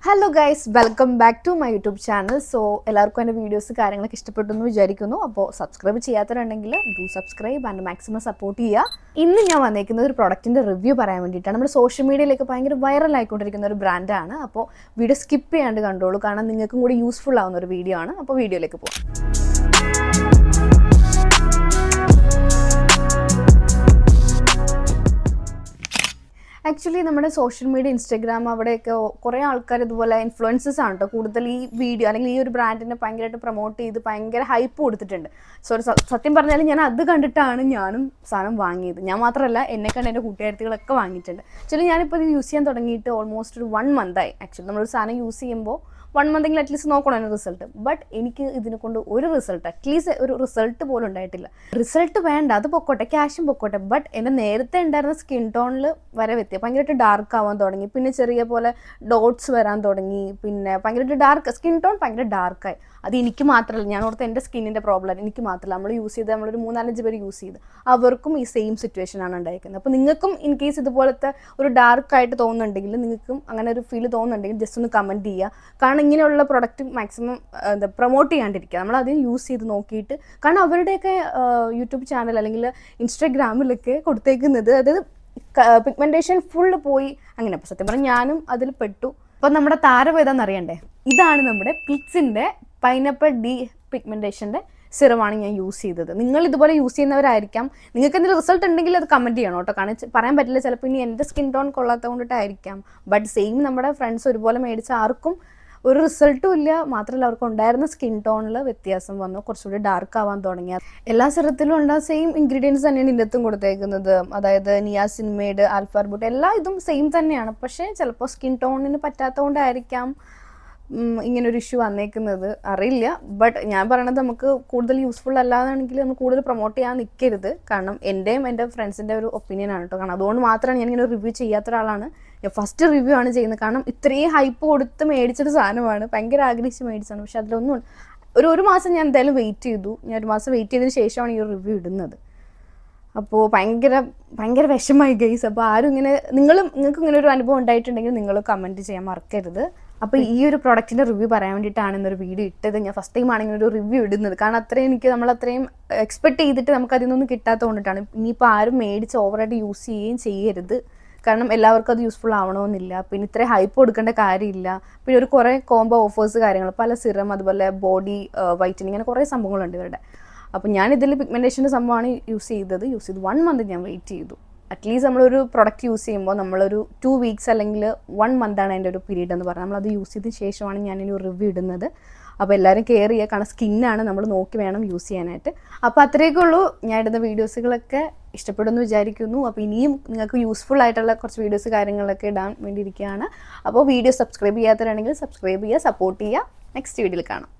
Hello guys, welcome back to my YouTube channel. So എല്ലാവർക്കും എൻ്റെ videos കാര്യങ്ങളൊക്കെ ഇഷ്ടപ്പെട്ടു എന്ന് വിചാരിക്കുന്നു. അപ്പോൾ സബ്സ്ക്രൈബ് ചെയ്യാത്തവരുണ്ടെങ്കിൽ do subscribe and maximum support ചെയ്യുക. ഇന്ന് ഞാൻ വന്നേക്കുന്നത് ഒരു പ്രൊഡക്റ്റിൻ്റെ റിവ്യൂ പറയാൻ വേണ്ടിയിട്ടാണ്. നമ്മുടെ സോഷ്യൽ മീഡിയയിലേക്ക് ഭയങ്കര വൈറൽ ആയിക്കൊണ്ടിരിക്കുന്ന ഒരു ബ്രാൻഡാണ്. അപ്പോൾ വീഡിയോ സ്കിപ്പ് ചെയ്യാണ്ട് കണ്ടോളൂ, കാരണം നിങ്ങൾക്കും കൂടി യൂസ്ഫുൾ ആവുന്ന ഒരു വീഡിയോ ആണ്. അപ്പോൾ വീഡിയോയിലേക്ക് പോകാം. ആക്ച്വലി നമ്മുടെ സോഷ്യൽ മീഡിയ, ഇൻസ്റ്റാഗ്രാം, അവിടെയൊക്കെ കുറേ ആൾക്കാർ ഇതുപോലെ ഇൻഫ്ലുവൻസസ് ആണ് കേട്ടോ കൂടുതൽ ഈ വീഡിയോ അല്ലെങ്കിൽ ഈ ഒരു ബ്രാൻഡിനെ ഭയങ്കരമായിട്ട് പ്രൊമോട്ട് ചെയ്ത് ഭയങ്കര ഹൈപ്പ് കൊടുത്തിട്ടുണ്ട്. സോ സത്യം പറഞ്ഞാൽ ഞാൻ അത് കണ്ടിട്ടാണ് ഞാനും സാധനം വാങ്ങിയത്. ഞാൻ മാത്രമല്ല, എന്നെ കണ്ട് എൻ്റെ കൂട്ടുകാരികളൊക്കെ വാങ്ങിയിട്ടുണ്ട്. ആക്ച്വലി ഞാനിപ്പോൾ ഇത് യൂസ് ചെയ്യാൻ തുടങ്ങിയിട്ട് ഓൾമോസ്റ്റ് ഒരു 1 മന്തായി. ആക്ച്വലി നമ്മളൊരു സാധനം യൂസ് ചെയ്യുമ്പോൾ 1 മന്തെങ്കിലും അറ്റ്ലീസ്റ്റ് നോക്കണം അതിന് റിസൾട്ട്. ബട്ട് എനിക്ക് ഇതിനെ കൊണ്ട് ഒരു റിസൾട്ട്, അറ്റ്ലീസ്റ്റ് ഒരു റിസൾട്ട് പോലും ഉണ്ടായിട്ടില്ല. റിസൾട്ട് വേണ്ട, അത് പൊക്കോട്ടെ, ക്യാഷും പൊക്കോട്ടെ, ബട്ട് എൻ്റെ നേരത്തെ ഉണ്ടായിരുന്ന സ്കിൻ ടോണിൽ വരെ ഭയങ്കരമായിട്ട് ഡാർക്ക് ആവാൻ തുടങ്ങി. പിന്നെ ചെറിയ പോലെ ഡോട്ട്സ് വരാൻ തുടങ്ങി. പിന്നെ ഭയങ്കരമായിട്ട് ഡാർക്ക് സ്കിൻ ടോൺ ഭയങ്കര ഡാർക്കായി. അത് എനിക്ക് മാത്രമല്ല, ഞാൻ ഓർത്ത് എൻ്റെ സ്കിന്നിൻ്റെ പ്രോബ്ലം എനിക്ക് മാത്രമല്ല, നമ്മൾ യൂസ് ചെയ്ത് നമ്മളൊരു 3-4 പേര് യൂസ് ചെയ്ത് അവർക്കും ഈ സെയിം സിറ്റുവേഷനാണ് ഉണ്ടായിരിക്കുന്നത്. അപ്പോൾ നിങ്ങൾക്കും ഇൻ കേസ് ഇതുപോലത്തെ ഒരു ഡാർക്കായിട്ട് തോന്നുന്നുണ്ടെങ്കിൽ, നിങ്ങൾക്കും അങ്ങനെ ഒരു ഫീൽ തോന്നുന്നുണ്ടെങ്കിൽ ജസ്റ്റ് ഒന്ന് കമൻറ്റ് ചെയ്യുക. കാരണം ഇങ്ങനെയുള്ള പ്രൊഡക്റ്റ് മാക്സിമം പ്രൊമോട്ട് ചെയ്യാണ്ടിരിക്കുക, നമ്മളത് യൂസ് ചെയ്ത് നോക്കിയിട്ട്. കാരണം അവരുടെയൊക്കെ യൂട്യൂബ് ചാനൽ അല്ലെങ്കിൽ ഇൻസ്റ്റാഗ്രാമിലൊക്കെ കൊടുത്തേക്കുന്നത്, അതായത് പിഗ്മെൻറ്റേഷൻ ഫുള്ള് പോയി അങ്ങനെ. അപ്പോൾ സത്യം പറഞ്ഞാൽ ഞാനും അതിൽ പെട്ടു. അപ്പം നമ്മുടെ താരം ഏതാണെന്ന് അറിയണ്ടേ? ഇതാണ് നമ്മുടെ പിക്സിൻ്റെ പൈനാപ്പിൾ ഡി പിഗ്മെൻറ്റേഷൻ്റെ സിറമാണ് ഞാൻ യൂസ് ചെയ്തത്. നിങ്ങൾ ഇതുപോലെ യൂസ് ചെയ്യുന്നവരായിരിക്കാം. നിങ്ങൾക്ക് എന്തെങ്കിലും റിസൾട്ട് ഉണ്ടെങ്കിൽ അത് കമൻറ്റ് ചെയ്യണം കേട്ടോ. കാരണം പറയാൻ പറ്റില്ല, ചിലപ്പോൾ ഇനി എൻ്റെ സ്കിൻ ടോൺ കൊള്ളാത്തത് കൊണ്ടിട്ടായിരിക്കാം. ബട്ട് സെയിം നമ്മുടെ ഫ്രണ്ട്സ് ഒരുപോലെ മേടിച്ച ആർക്കും ഒരു റിസൾട്ടും ഇല്ല. മാത്രമല്ല, അവർക്ക് ഉണ്ടായിരുന്ന സ്കിൻ ടോണിൽ വ്യത്യാസം വന്നു, കുറച്ചുകൂടി ഡാർക്ക് ആവാൻ തുടങ്ങി. എല്ലാ സിറത്തിലും ഉണ്ടാ സെയിം ഇൻഗ്രീഡിയൻസ് തന്നെയാണ് ഇതിനകത്തും കൊടുത്തേക്കുന്നത്. അതായത് നിയാസിൻമേഡ്, ആൽഫാർബൂട്ട്, എല്ലാ ഇതും സെയിം തന്നെയാണ്. പക്ഷേ ചിലപ്പോൾ സ്കിൻ ടോണിന് പറ്റാത്തതുകൊണ്ടായിരിക്കാം ഇങ്ങനൊരു ഇഷ്യൂ വന്നേക്കുന്നത്, അറിയില്ല. ബട്ട് ഞാൻ പറയണത്, നമുക്ക് കൂടുതൽ യൂസ്ഫുൾ അല്ലാതാണെങ്കിൽ നമ്മൾ കൂടുതൽ പ്രൊമോട്ട് ചെയ്യാൻ നിൽക്കരുത്. കാരണം എൻ്റെയും എൻ്റെ ഫ്രണ്ട്സിൻ്റെ ഒരു ഒപ്പീനിയനാണ് കേട്ടോ. കാരണം അതുകൊണ്ട് മാത്രമാണ് ഞാനിങ്ങനെ റിവ്യൂ ചെയ്യാത്ത ഒരാളാണ്. ഞാൻ ഫസ്റ്റ് റിവ്യൂ ആണ് ചെയ്യുന്നത്. കാരണം ഇത്രയും ഹൈപ്പ് കൊടുത്ത് മേടിച്ചൊരു സാധനമാണ്, ഭയങ്കര ആഗ്രഹിച്ച് മേടിച്ചതാണ്. പക്ഷെ അതിലൊന്നും ഒരു മാസം ഞാൻ എന്തായാലും വെയിറ്റ് ചെയ്തു. ഞാൻ 1 മാസം വെയിറ്റ് ചെയ്തതിന് ശേഷമാണ് ഈ ഒരു റിവ്യൂ ഇടുന്നത്. അപ്പോൾ ഭയങ്കര വിഷമമായി ഗൈസ്. അപ്പോൾ ആരും നിങ്ങൾക്ക് ഇങ്ങനെ ഒരു അനുഭവം ഉണ്ടായിട്ടുണ്ടെങ്കിൽ നിങ്ങൾ കമൻറ്റ് ചെയ്യാൻ മറക്കരുത്. അപ്പോൾ ഈ ഒരു പ്രൊഡക്റ്റിൻ്റെ റിവ്യൂ പറയാൻ വേണ്ടിയിട്ടാണ് ഇന്നൊരു വീഡിയോ ഇട്ടത്. ഞാൻ ഫസ്റ്റ് ടൈം ആണെങ്കിൽ ഒരു റിവ്യൂ ഇടുന്നത്. കാരണം നമ്മളത്രയും എക്സ്പെക്ട് ചെയ്തിട്ട് നമുക്ക് അതിൽ നിന്നൊന്നും കിട്ടാത്തത് കൊണ്ടിട്ടാണ്. ഇനിയിപ്പോൾ ആരും മേടിച്ച് ഓവറായിട്ട് യൂസ് ചെയ്യുകയും ചെയ്യരുത്. കാരണം എല്ലാവർക്കും അത് യൂസ്ഫുൾ ആവണമെന്നില്ല. പിന്നെ ഇത്രയും ഹൈപ്പ് കൊടുക്കേണ്ട കാര്യമില്ല. പിന്നെ കുറേ കോംബോ ഓഫേഴ്സ് കാര്യങ്ങൾ, പല സിറം, അതുപോലെ ബോഡി വൈറ്റനിങ്, അങ്ങനെ കുറേ സംഭവങ്ങളുണ്ട് ഇവരുടെ. അപ്പോൾ ഞാൻ ഇതിൽ പിഗ്മെൻറ്റേഷൻ്റെ സംഭവമാണ് യൂസ് ചെയ്ത് 1 മന്ത് ഞാൻ വെയിറ്റ് ചെയ്തു. അറ്റ്ലീസ്റ്റ് നമ്മളൊരു പ്രൊഡക്റ്റ് യൂസ് ചെയ്യുമ്പോൾ നമ്മളൊരു 2 വീക്സ് അല്ലെങ്കിൽ 1 മന്താണ് അതിൻ്റെ ഒരു പീരീഡ് എന്ന് പറഞ്ഞാൽ, നമ്മളത് യൂസ് ചെയ്തതിന് ശേഷമാണ് ഞാനിനി ഒരു റിവ്യൂ ഇടുന്നത്. അപ്പോൾ എല്ലാവരും കെയർ ചെയ്യുക, കാരണം സ്കിന്നാണ്, നമ്മൾ നോക്കി വേണം യൂസ് ചെയ്യാനായിട്ട്. അപ്പോൾ അത്രയൊക്കെ ഉള്ളൂ. ഞാൻ ഇടുന്ന വീഡിയോസുകളൊക്കെ ഇഷ്ടപ്പെടുമെന്ന് വിചാരിക്കുന്നു. അപ്പോൾ ഇനിയും നിങ്ങൾക്ക് യൂസ്ഫുൾ ആയിട്ടുള്ള കുറച്ച് വീഡിയോസ് കാര്യങ്ങളൊക്കെ ഇടാൻ വേണ്ടിയിരിക്കുകയാണ്. അപ്പോൾ വീഡിയോ സബ്സ്ക്രൈബ് ചെയ്യാത്തവരാണെങ്കിൽ സബ്സ്ക്രൈബ് ചെയ്യുക, സപ്പോർട്ട് ചെയ്യുക. നെക്സ്റ്റ് വീഡിയോയിൽ കാണാം.